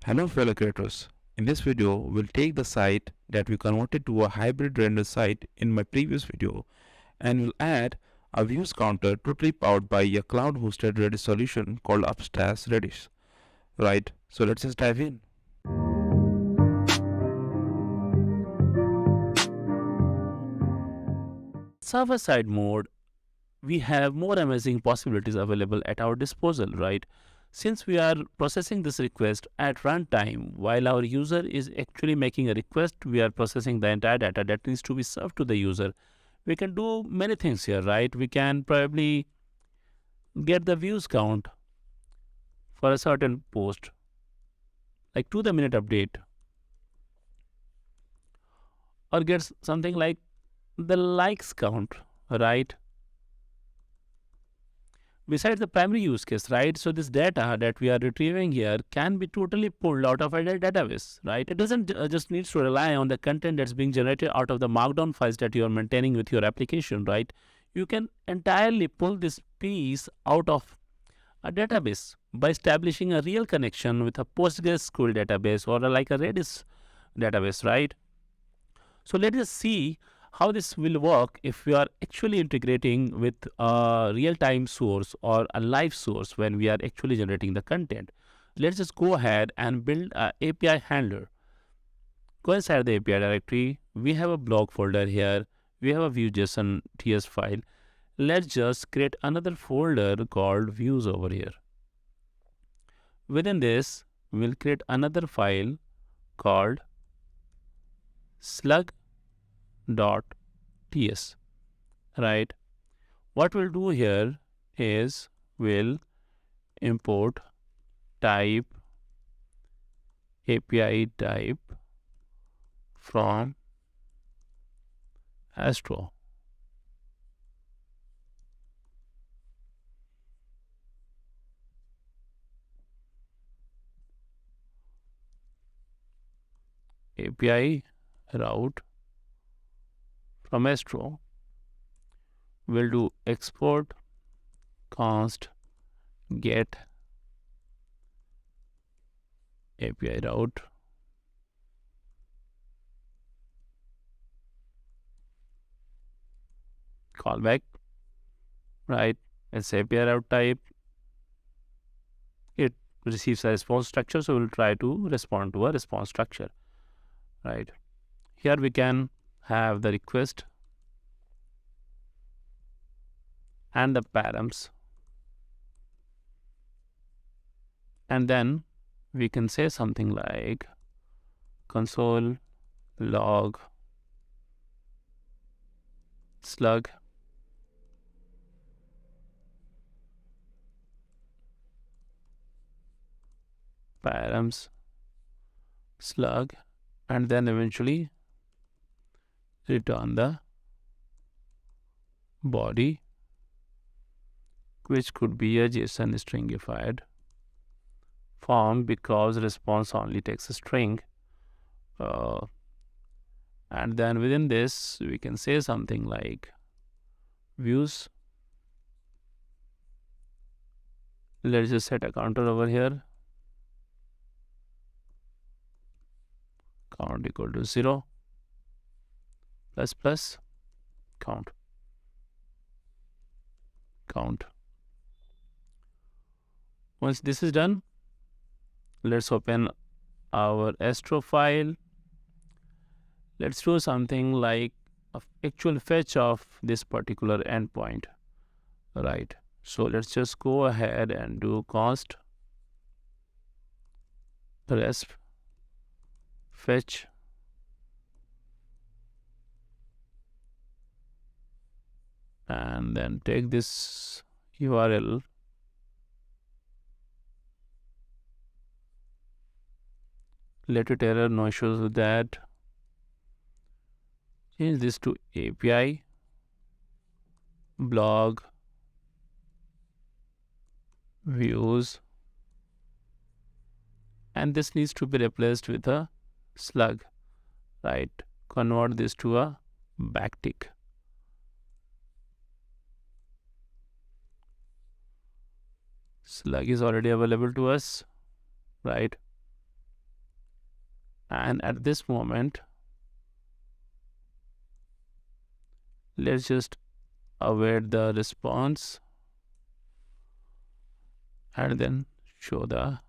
Hello fellow creators. In this video, we'll take the site that we converted to a hybrid render site in my previous video and we'll add a views counter totally powered by a cloud hosted Redis solution called Upstairs Redis. Right, so let's just dive in. Server-side mode, we have more amazing possibilities available at our disposal, right? Since we are processing this request at runtime, while our user is actually making a request, we are processing the entire data that needs to be served to the user. We can do many things here, right? We can probably get the views count for a certain post, like to the minute update, or get something like the likes count, right? Besides the primary use case, right? So this data that we are retrieving here can be totally pulled out of a database, right? It doesn't just needs to rely on the content that's being generated out of the markdown files that you are maintaining with your application, right? You can entirely pull this piece out of a database by establishing a real connection with a PostgreSQL database or like a Redis database, right? So let us see how this will work if we are actually integrating with a real-time source or a live source when we are actually generating the content. Let's just go ahead and build a API handler. Go inside the API directory. We have a blog folder here. We have a view.json TS file. Let's just create another folder called views over here. Within this, we'll create another file called slug.ts, right? What we'll do here is we'll import type API type from Astro. API route from Astro. We'll do export const get API route callback, right? It's API route type. It receives a response structure, so we'll try to respond to a response structure, right? Here we can have the request and the params, and then we can say something like console log slug params slug, and then eventually return the body, which could be a JSON stringified form because response only takes a string. And then within this, we can say something like views. Let's just set a counter over here. Count equal to 0 plus plus count. Once this is done, let's open our Astro file. Let's do something like actual fetch of this particular endpoint, right? So let's just go ahead and do const resp fetch and then take this URL, let it error, no issues with that. Change this to API blog views, and this needs to be replaced with a slug, right? Convert this to a backtick. Slug is already available to us, right? And at this moment, let's just await the response and then show the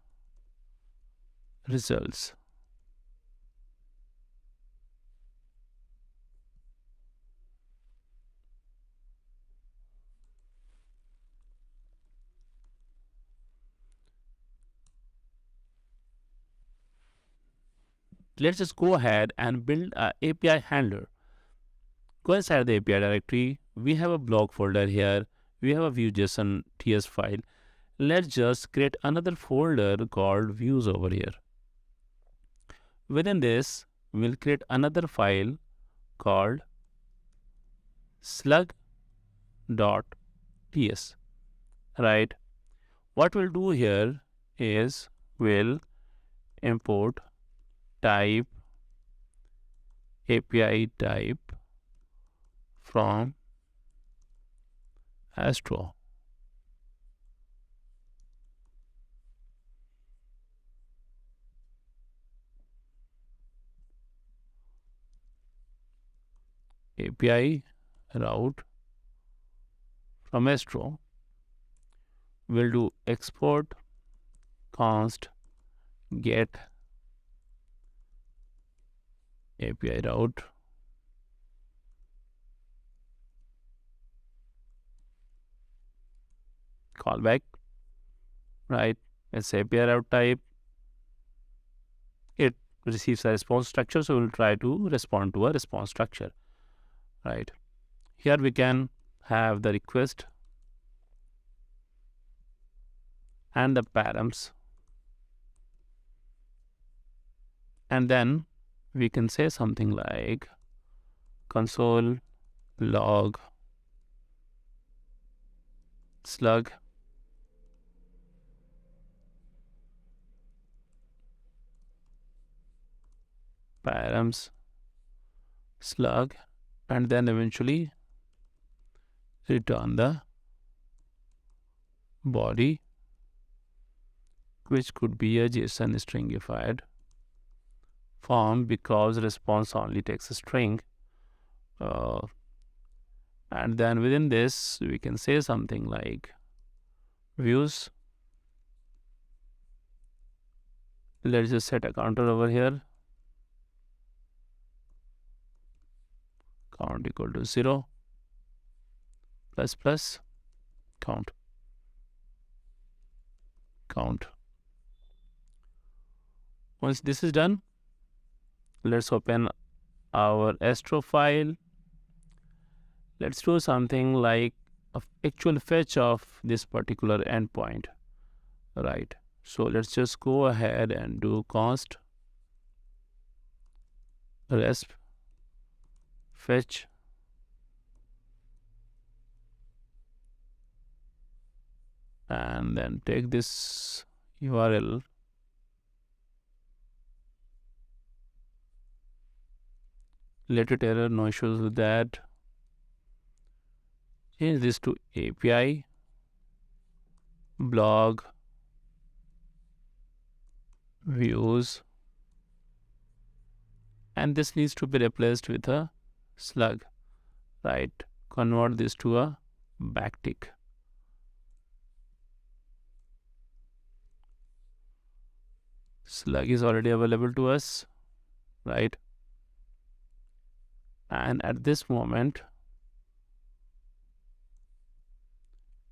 results. Let's just go ahead and build a API handler. Go inside the API directory. We have a blog folder here. We have a Vue.json TS file. Let's just create another folder called views over here. Within this, we'll create another file called slug.ts, right? What we'll do here is we'll import type API type from Astro. API route from Astro. We'll do export const get API route callback, right? It's API route type. It receives a response structure, so we'll try to respond to a response structure, right? Here we can have the request and the params, and then we can say something like console log slug params slug, and then eventually return the body, which could be a JSON stringified form because response only takes a string. And then within this, we can say something like views. Let's just set a counter over here. Count equal to 0 plus plus count. Once this is done, let's open our Astro file. Let's do something like an actual fetch of this particular endpoint, right? So let's just go ahead and do const resp fetch and then take this URL, let it error, no issues with that. Change this to API blog views, and this needs to be replaced with a slug, right? Convert this to a backtick. Slug is already available to us, right? And at this moment,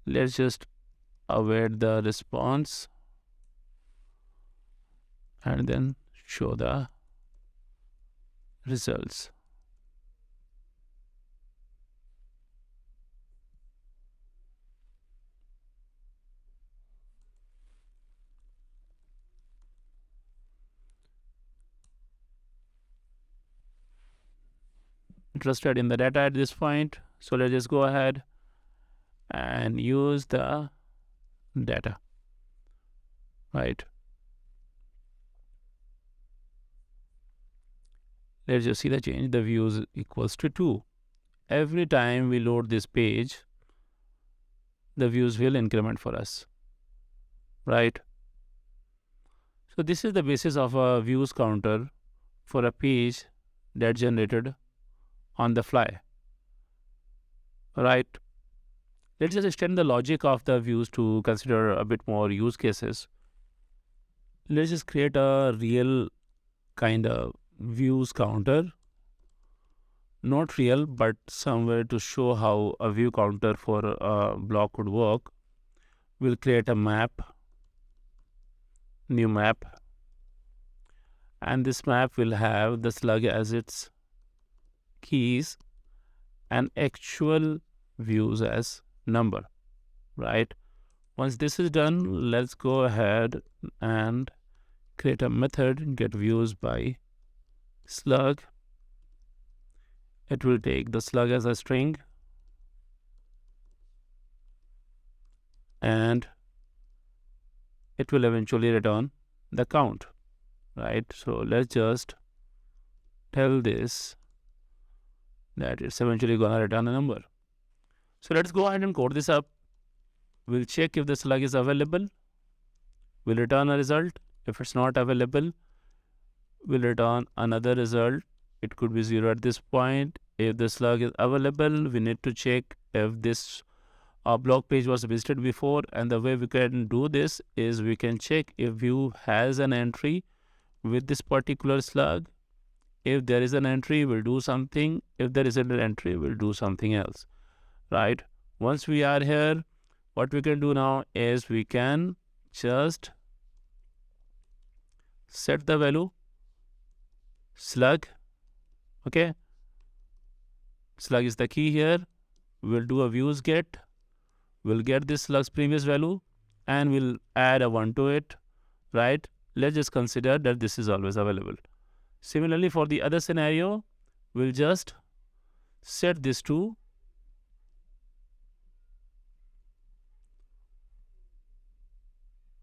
let's just await the response and then show the results. Interested in the data at this point, so let's just go ahead and use the data, right? Let's just see the change. The views equals to 2. Every time we load this page, the views will increment for us, right? So this is the basis of a views counter for a page that generated on the fly, right? Let's just extend the logic of the views to consider a bit more use cases. Let's just create a real kind of views counter, not real, but somewhere to show how a view counter for a block could work. We'll create a map, new map, and this map will have the slug as its keys and actual views as number, right? Once this is done, let's go ahead and create a method get views by slug. It will take the slug as a string and it will eventually return the count, right? So let's just tell this that it's eventually gonna return a number. So let's go ahead and code this up. We'll check if the slug is available. We'll return a result. If it's not available, we'll return another result. It could be 0 at this point. If the slug is available, we need to check if this blog page was visited before, and the way we can do this is we can check if view has an entry with this particular slug. If there is an entry, we'll do something. If there isn't an entry, we'll do something else, right? Once we are here, what we can do now is we can just set the value slug. Okay, slug is the key here. We'll do a views get. We'll get this slug's previous value and we'll add a 1 to it, right? Let's just consider that this is always available. Similarly, for the other scenario, we'll just set this to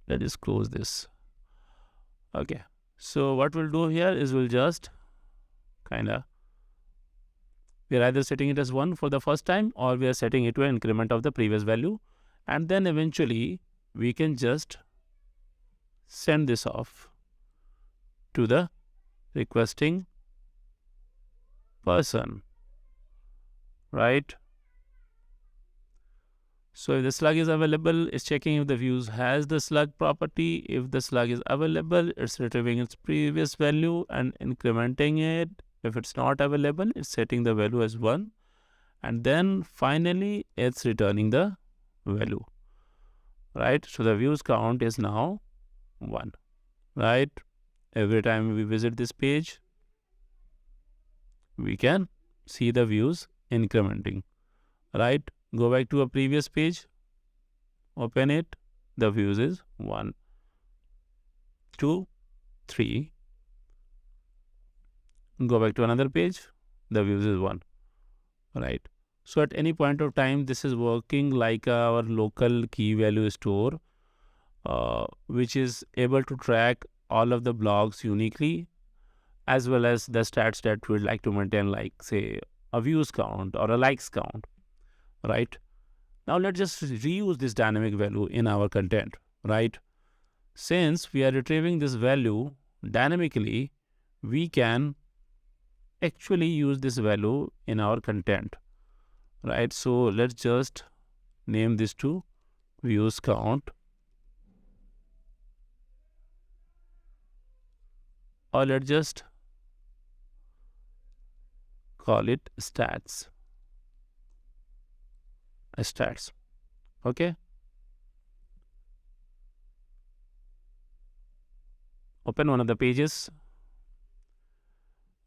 let's just close this. Okay, so what we'll do here is we'll just we're either setting it as 1 for the first time or we are setting it to an increment of the previous value, and then eventually we can just send this off to the requesting person, right? So if the slug is available, it's checking if the views has the slug property. If the slug is available, it's retrieving its previous value and incrementing it. If it's not available, it's setting the value as 1. And then finally, it's returning the value, right? So the views count is now 1, right? Every time we visit this page, we can see the views incrementing, right? Go back to a previous page, open it, the views is 1, 2, 3. Go back to another page, the views is 1, right? So at any point of time, this is working like our local key value store, which is able to track all of the blogs uniquely, as well as the stats that we'd like to maintain, like say a views count or a likes count, right? Now let's just reuse this dynamic value in our content, right? Since we are retrieving this value dynamically, we can actually use this value in our content, right? So let's just name this to views count, or let's just call it stats. Okay, open one of the pages,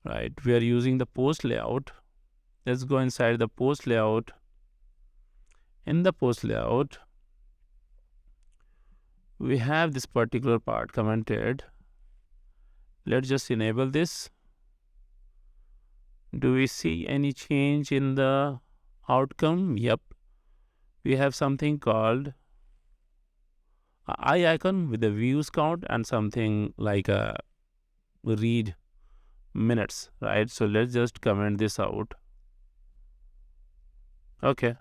right? We are using the post layout. Let's go inside the post layout. In the post layout, we have this particular part commented. Let's just enable this. Do we see any change in the outcome? Yep. We have something called an eye icon with the views count and something like a read minutes, right? So let's just comment this out. Okay.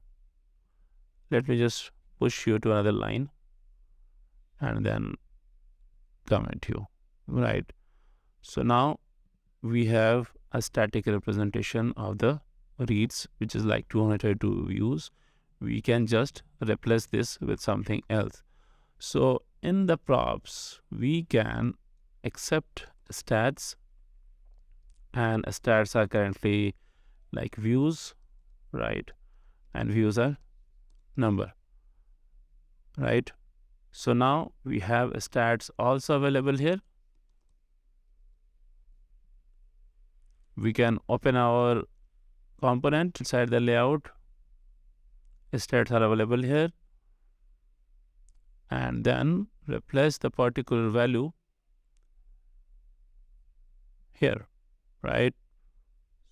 Let me just push you to another line and then comment you, right? So now we have a static representation of the reads, which is like 232 views. We can just replace this with something else. So in the props, we can accept stats, and stats are currently like views, right? And views are number, right? So now we have stats also available here. We can open our component inside the layout. Stats are available here, and then replace the particular value here, right?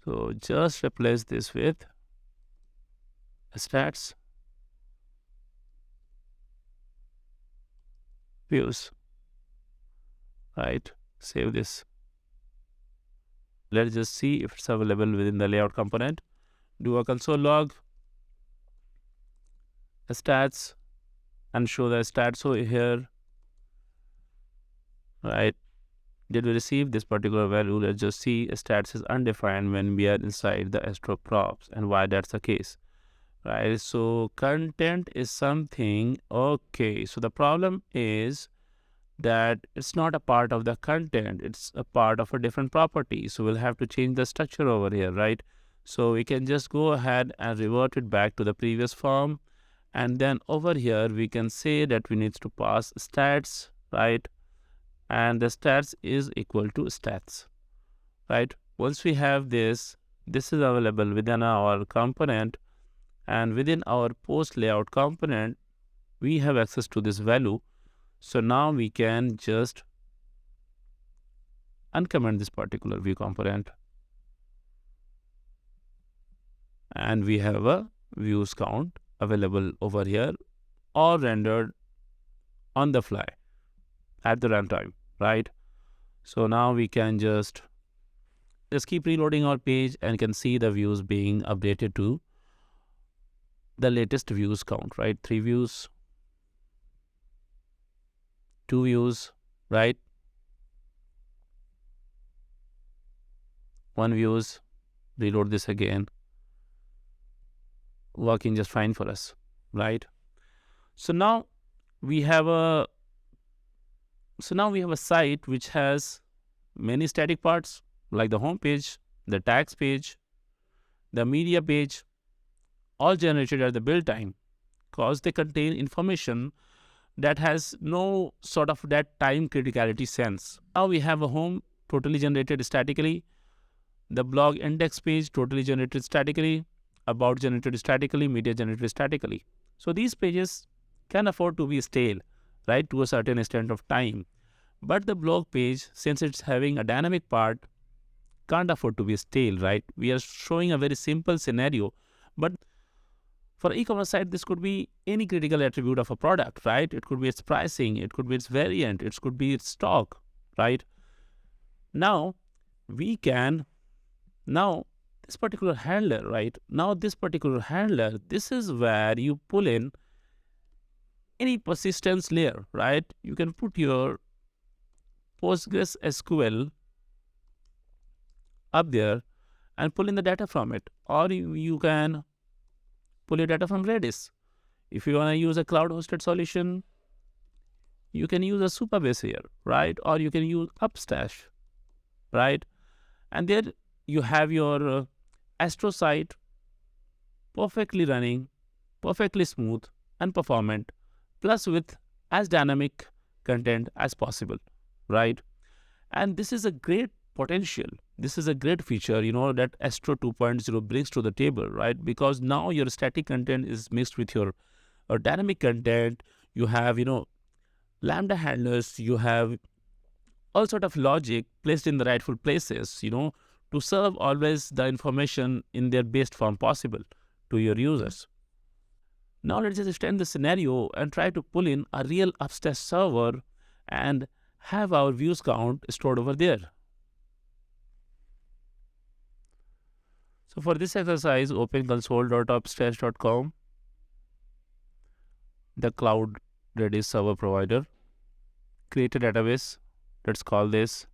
So just replace this with stats views, right? Save this. Let's just see if it's available within the layout component. Do a console log stats and show the stats over here, right? Did we receive this particular value? Let's just see stats is undefined when we are inside the Astro props, and why that's the case, right? So content is something, okay. So the problem is that it's not a part of the content, it's a part of a different property. So we'll have to change the structure over here, right? So we can just go ahead and revert it back to the previous form. And then over here, we can say that we need to pass stats, right? And the stats is equal to stats, right? Once we have this, this is available within our component, and within our post layout component, we have access to this value. So now we can just uncomment this particular view component, and we have a views count available over here, or rendered on the fly at the runtime, right? So now we can just keep reloading our page and can see the views being updated to the latest views count, right? 3 views, 2 views, right? 1 views. Reload this again. Working just fine for us, right? So now we have a site which has many static parts, like the home page, the tags page, the media page, all generated at the build time, because they contain information that has no sort of that time criticality sense. Now we have a home totally generated statically, the blog index page totally generated statically, about generated statically, media generated statically. So these pages can afford to be stale, right, to a certain extent of time. But the blog page, since it's having a dynamic part, can't afford to be stale, right? We are showing a very simple scenario, but for e-commerce site, this could be any critical attribute of a product, right? It could be its pricing, it could be its variant, it could be its stock, right? Now we can, now this particular handler, right? Now this particular handler, this is where you pull in any persistence layer, right? You can put your Postgres SQL up there and pull in the data from it, or you can pull your data from Redis. If you want to use a cloud hosted solution, you can use a Supabase here, right? Or you can use Upstash, right? And there you have your Astro site perfectly running, perfectly smooth and performant, plus with as dynamic content as possible, right? And this is a great potential. This is a great feature, that Astro 2.0 brings to the table, right? Because now your static content is mixed with your dynamic content. You have, Lambda handlers, you have all sort of logic placed in the rightful places, to serve always the information in their best form possible to your users. Now let's just extend the scenario and try to pull in a real Upstash server and have our views count stored over there. So for this exercise, open console.upstash.com, the cloud Redis server provider, create a database. Let's call this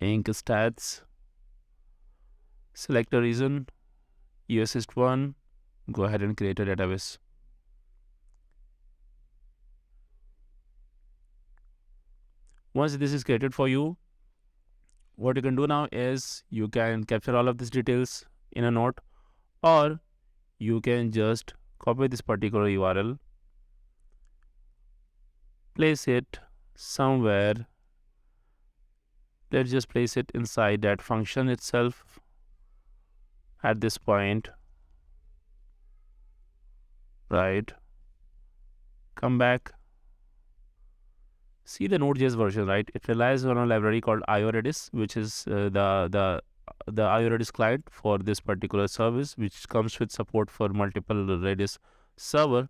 ink stats, select a region, uassist 1, go ahead and create a database. Once this is created for you, what you can do now is you can capture all of these details in a note, or you can just copy this particular URL, place it somewhere. Let's just place it inside that function itself at this point, right? Come back, see the Node.js version, right? It relies on a library called Redis, which is the Redis client for this particular service, which comes with support for multiple Redis server.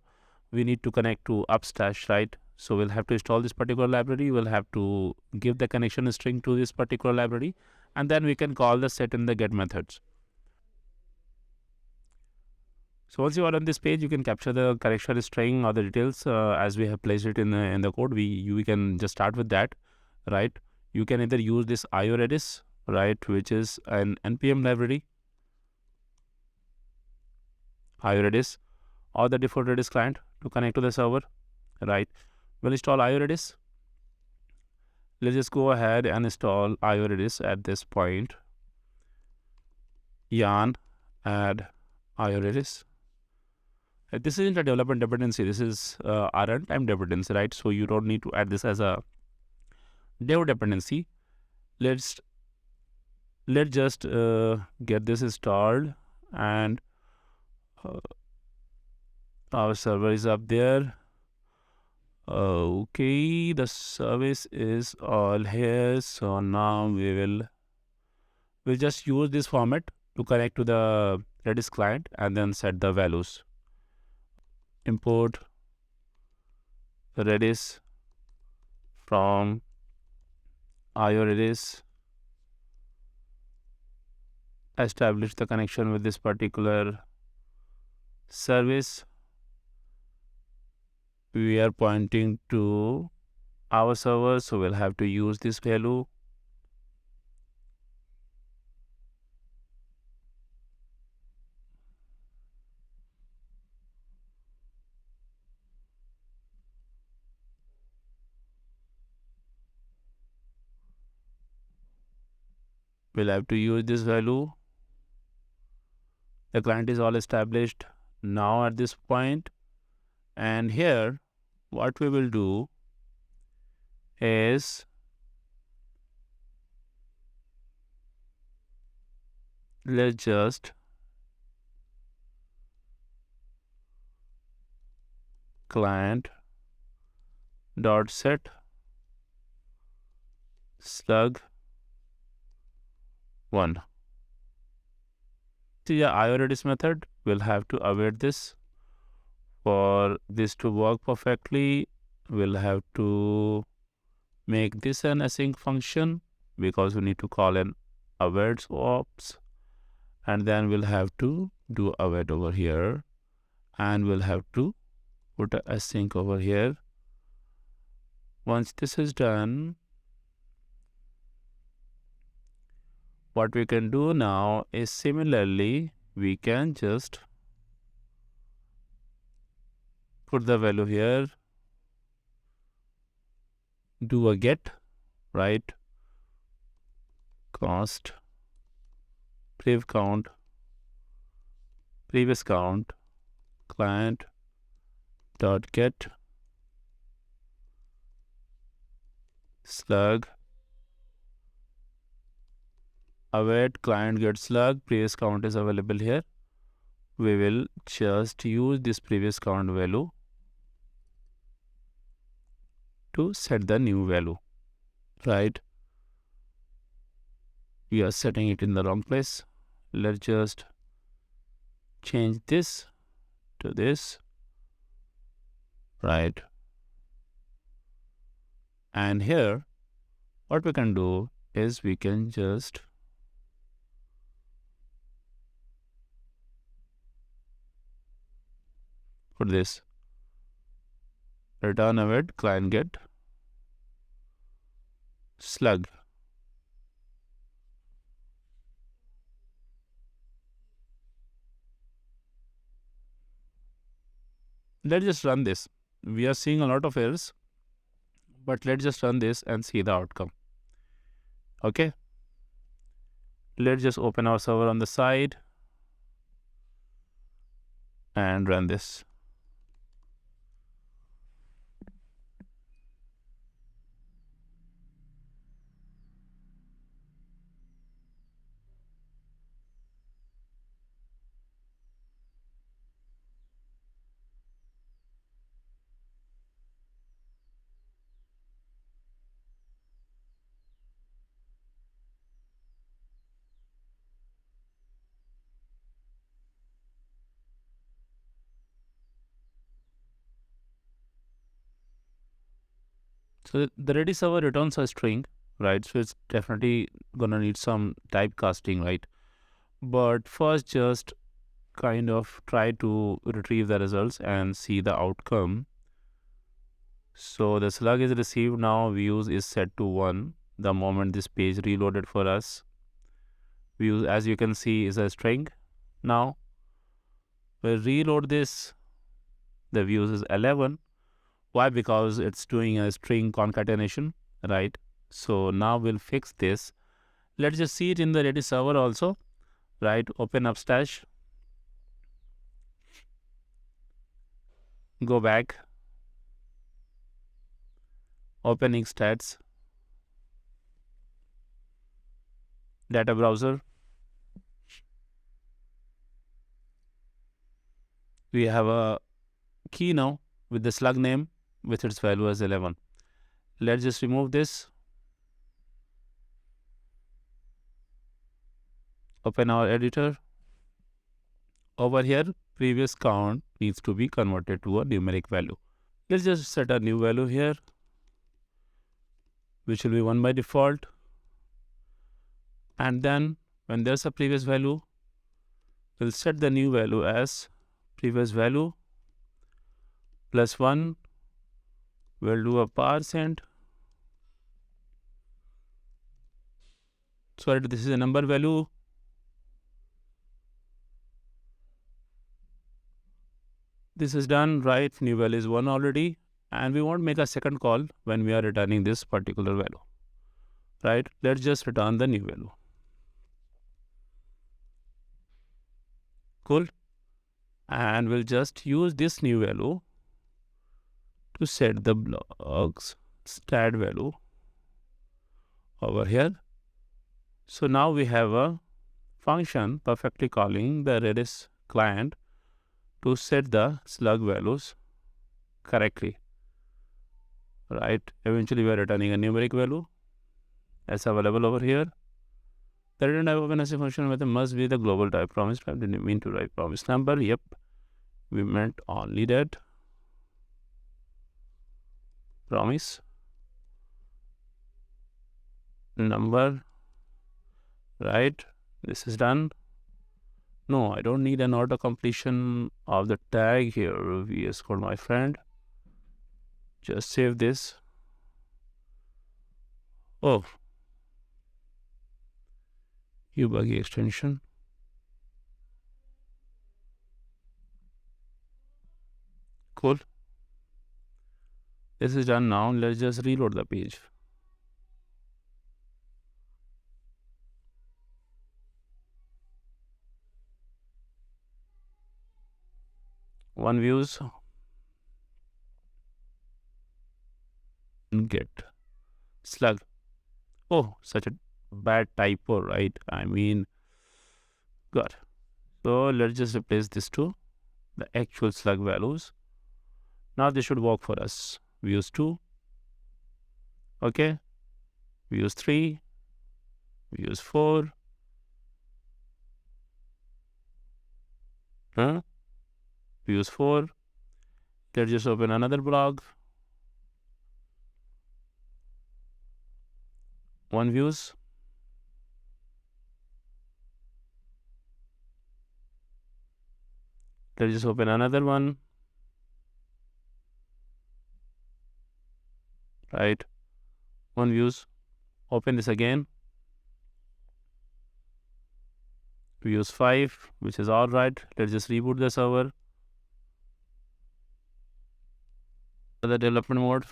We need to connect to Upstash, right? So we'll have to install this particular library. We'll have to give the connection string to this particular library, and then we can call the set and the get methods. So once you are on this page, you can capture the connection string or the details as we have placed it in the code. We can just start with that, right? You can either use this Redis, right, which is an npm library, Redis, or the default Redis client to connect to the server, right? We'll install Redis. Let's just go ahead and install Redis at this point. Yarn add Redis. This isn't a development dependency. This is a runtime dependency, right? So you don't need to add this as a dev dependency. Let's just get this installed, and our server is up there. Okay, the service is all here. So now we'll just use this format to connect to the Redis client and then set the values. Import Redis from Redis. Establish the connection with this particular service. We are pointing to our server, so we'll have to use this value. We'll have to use this value. The client is all established now at this point, and here what we will do is let's just client dot set slug 1. See the Redis method. We'll have to await this. For this to work perfectly, we'll have to make this an async function, because we need to call an await ops, and then we'll have to do await over here, and we'll have to put a async over here. Once this is done, what we can do now is similarly we can just put the value here, do a get, right? Cost previous count client dot get slug await client get slug. Previous count is available here. We will just use this previous count value to set the new value, right? We are setting it in the wrong place. Let's just change this to this, right? And here what we can do is we can just put this return await client get slug. Let's just run this. We are seeing a lot of errors, but let's just run this and see the outcome. Okay, let's just open our server on the side and run this. So the Redis server returns a string, right? So it's definitely gonna need some typecasting, right? But first, just kind of try to retrieve the results and see the outcome. So the slug is received now, views is set to 1 the moment this page reloaded for us. Views, as you can see, is a string. Now we reload this, the views is 11. Why? Because it's doing a string concatenation, right? So now we'll fix this. Let's just see it in the Redis server also, right? Open up stash, go back, opening stats, data browser. We have a key now with the slug name with its value as 11. Let's just remove this, open our editor. Over here, previous count needs to be converted to a numeric value. Let's just set a new value here, which will be 1 by default. And then when there's a previous value, we'll set the new value as previous value plus 1. We'll do a %. Sorry, this is a number value. This is done, right? New value is 1 already. And we won't make a second call when we are returning this particular value, right? Let's just return the new value. Cool. And we'll just use this new value to set the blocks stat value over here. So now we have a function perfectly calling the Redis client to set the slug values correctly, right? Eventually we are returning a numeric value as available over here. The return type of an ASCII function method must be the global type. Promise type didn't mean to write promise number. Yep, we meant only that. Promise number, right? This is done. No, I don't need an auto completion of the tag here. VS Code, my friend. Just save this. Oh, you buggy extension. Cool. This is done now. Let's just reload the page. One views. Get slug. Oh, such a bad typo, right? I mean, God. So let's just replace this to the actual slug values. Now this should work for us. Views 2. Okay. Views 3. Views 4. Views 4. Let's just open another blog. 1 views. Let's just open another one. Right. 1 views. Open this again. Views 5, which is all right. Let's just reboot the server. The development mode.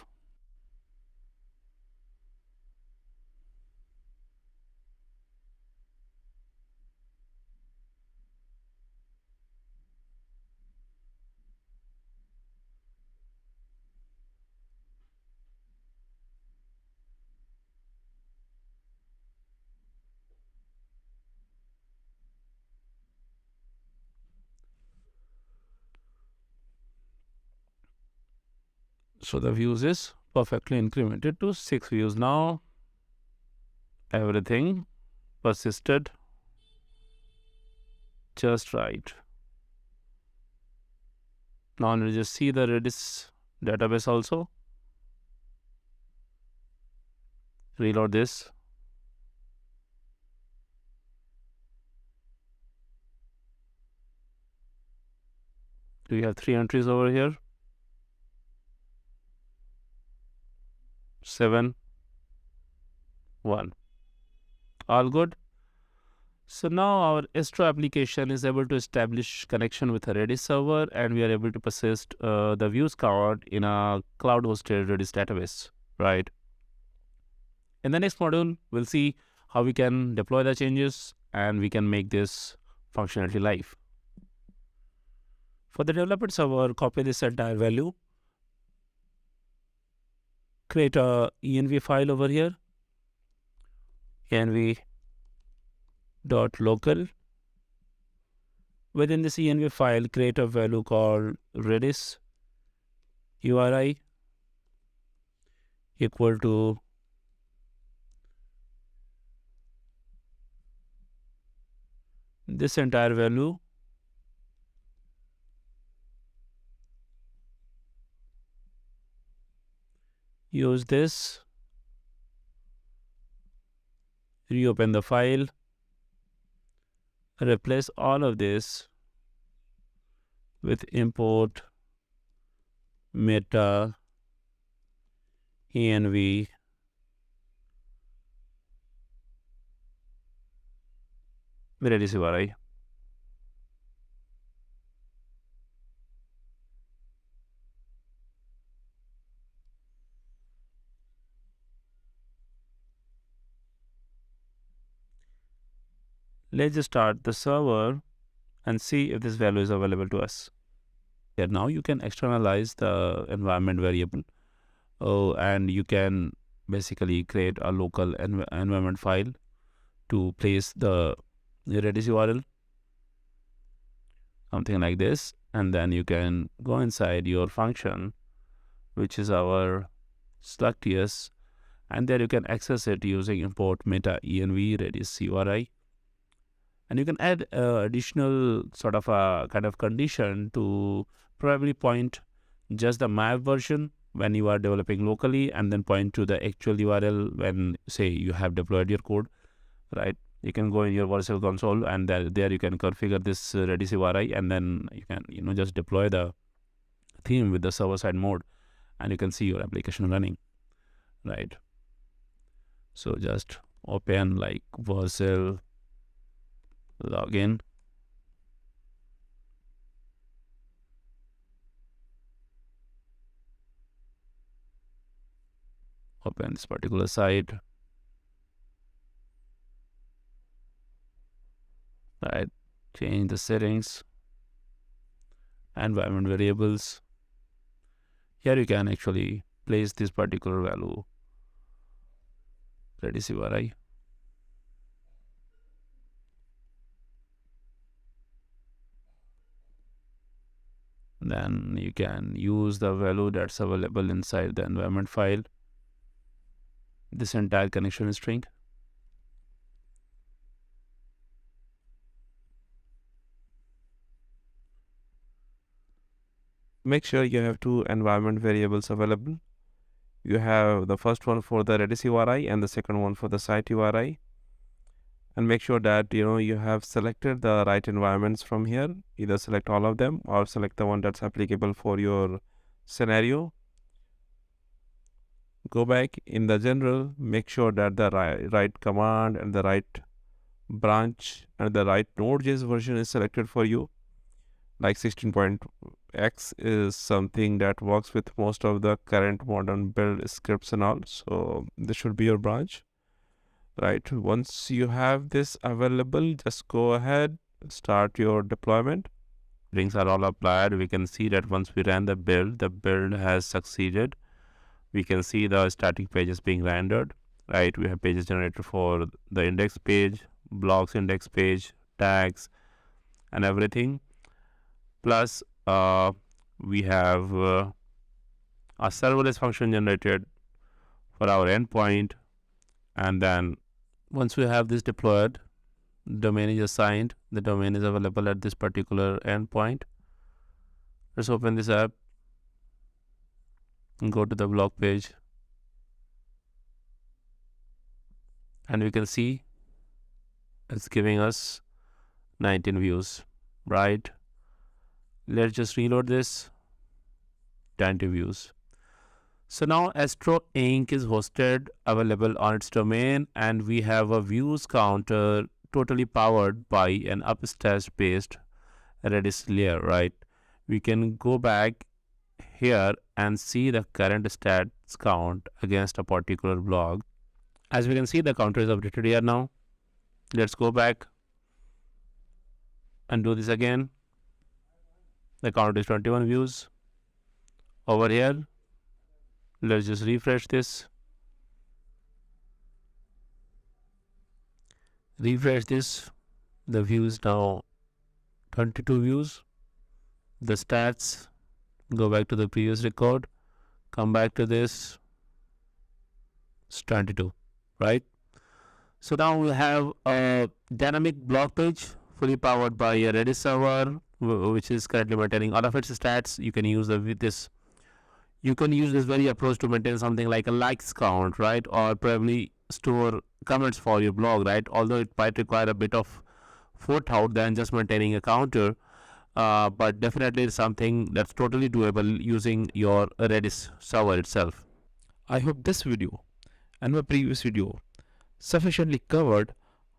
So the views is perfectly incremented to 6 views now. Everything persisted just right. Now let's just see the Redis database also. Reload this. We have 3 entries over here. 7, 1. All good. So now our Astro application is able to establish connection with a Redis server, and we are able to persist the views count in a cloud-hosted Redis database, right? In the next module, we'll see how we can deploy the changes and we can make this functionality live. For the developer server, copy this entire value, create a env file over here, env.local. Within this env file, create a value called Redis URI equal to this entire value. Use this, reopen the file, replace all of this with import meta env Redis URI. Let's just start the server and see if this value is available to us. Here now you can externalize the environment variable, and you can basically create a local environment file to place the Redis URL, something like this, and then you can go inside your function, which is our slug.ts, and there you can access it using import meta env Redis URI. And you can add additional sort of a kind of condition to probably point just the map version when you are developing locally, and then point to the actual URL when, say, you have deployed your code, right? You can go in your virtual console, and there you can configure this Redis URI, and then you can just deploy the theme with the server-side mode, and you can see your application running, right? So just open like virtual login, open this particular site, right? Change the settings, environment variables. Here you can actually place this particular value, Redis URI. Then you can use the value that's available inside the environment file, this entire connection string. Make sure you have 2 environment variables available. You have the first one for the Redis URI and the second one for the site URI. And make sure that you have selected the right environments from here. Either select all of them or select the one that's applicable for your scenario. Go back in the general, make sure that the right command and the right branch and the right Node.js version is selected for you, like 16.1 X is something that works with most of the current modern build scripts and all. So this should be your branch, right? Once you have this available, just go ahead, start your deployment. Links are all applied. We can see that once we ran the build has succeeded. We can see the static pages being rendered, right? We have pages generated for the index page, blocks index page, tags, and everything. Plus, we have a serverless function generated for our endpoint. And then once we have this deployed, domain is assigned. The domain is available at this particular endpoint. Let's open this app and go to the blog page. And we can see it's giving us 19 views, right? Let's just reload this. 20 views. So now Astro Inc. is hosted, available on its domain, and we have a views counter totally powered by an Upstash-based Redis layer, right? We can go back here and see the current stats count against a particular blog. As we can see, the counter is updated here now. Let's go back and do this again. The count is 21 views. Over here, let's just refresh this. Refresh this. The views now 22 views. The stats, go back to the previous record, come back to this, it's 22, right? So now we have a dynamic blog page fully powered by a Redis server, which is currently maintaining all of its stats. You can use this very approach to maintain something like a likes count, right? Or probably store comments for your blog, right? Although it might require a bit of forethought than just maintaining a counter, but definitely it's something that's totally doable using your Redis server itself. I hope this video and my previous video sufficiently covered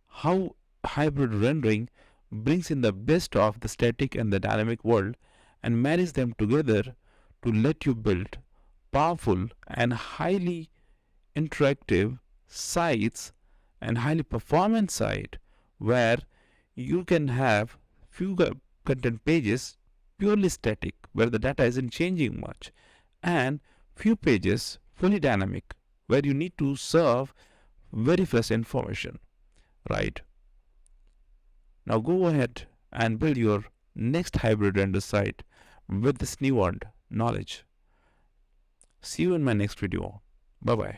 how hybrid rendering brings in the best of the static and the dynamic world and marries them together to let you build powerful and highly interactive sites and highly performant site where you can have few content pages purely static where the data isn't changing much and few pages fully dynamic where you need to serve very fresh information, right? Now go ahead and build your next hybrid render site with this new knowledge. See you in my next video. Bye bye.